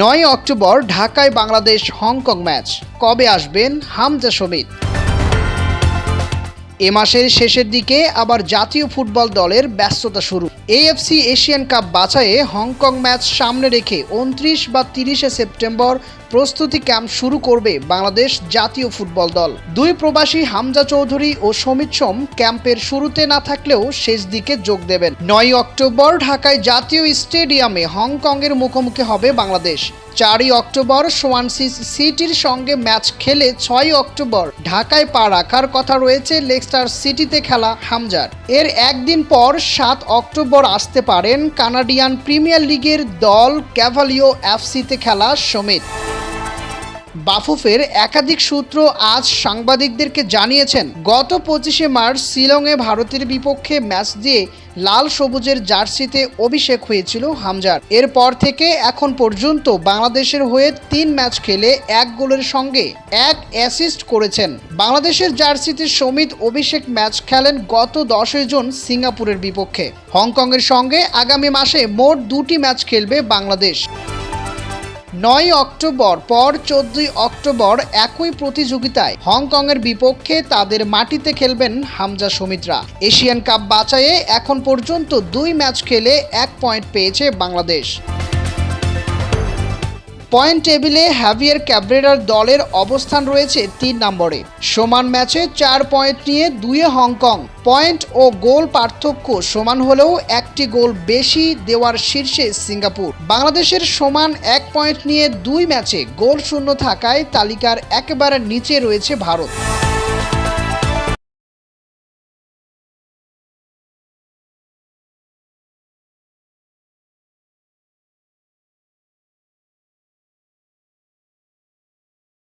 9 October ঢাকায় Bangladesh Hong Kong match. কবে আসবেন হামজা শমিত? এ মাসের শেষের দিকে আবার জাতীয় ফুটবল দলের ব্যস্ততা শুরু। এএফসি এশিয়ান কাপ বাছাইয়ে হংকং ম্যাচ সামনে রেখে 29 বা 30 সেপ্টেম্বর প্রস্তুতি ক্যাম্প শুরু করবে বাংলাদেশ জাতীয় ফুটবল দল। দুই প্রবাসী হামজা চৌধুরী ও সমিত সোম ক্যাম্পের শুরুতে না থাকলেও শেষ দিকে যোগ দেবেন। 9 অক্টোবর ঢাকায় জাতীয় স্টেডিয়ামে হংকংয়ের মুখোমুখি হবে বাংলাদেশ। 4 অক্টোবর সোয়ানসি সিটির সঙ্গে ম্যাচ খেলে 6 অক্টোবর ঢাকায় পা রাখার কথা রয়েছে লেস্টার সিটিতে খেলা হামজার। এর একদিন পর 7 অক্টোবর আসতে পারেন কানাডিয়ান প্রিমিয়ার লিগের দল ক্যাভালিও এফসিতে খেলা সমিত। বাফুফের একাধিক সূত্র আজ সাংবাদিকদেরকে জানিয়েছেন, গত 25 মার্চ শিলংয়ে ভারতের বিপক্ষে ম্যাচ দিয়ে লাল সবুজের জার্সিতে অভিষেক হয়েছিল হামজার। এরপর থেকে এখন পর্যন্ত বাংলাদেশের হয়ে 3 ম্যাচ খেলে 1 গোলের সঙ্গে 1 অ্যাসিস্ট করেছেন। বাংলাদেশের জার্সিতে সমিত অভিষেক ম্যাচ খেলেন গত 10 জুন সিঙ্গাপুরের বিপক্ষে। হংকংয়ের সঙ্গে আগামী মাসে মোট 2টি ম্যাচ খেলবে বাংলাদেশ। 9 অক্টোবর পর 14 অক্টোবর একই প্রতিযোগিতায় হংকংয়ের বিপক্ষে তাদের মাটিতে খেলবেন হামজা সমিতরা। এশিয়ান কাপ বাছাইয়ে এখন পর্যন্ত 2 ম্যাচ খেলে 1 পয়েন্ট পেয়েছে বাংলাদেশ। পয়েন্ট টেবিলে হ্যাভিয়ার ক্যাব্রেরার দলের অবস্থান রয়েছে 3 নম্বরে। সমান ম্যাচে 4 পয়েন্ট নিয়ে 2-এ হংকং। পয়েন্ট ও গোল পার্থক্য সমান হলেও 1টি গোল বেশি দেওয়ার শীর্ষে সিঙ্গাপুর। বাংলাদেশের সমান 1 পয়েন্ট নিয়ে 2 ম্যাচে গোল শূন্য থাকায় তালিকার একেবারে নিচে রয়েছে ভারত।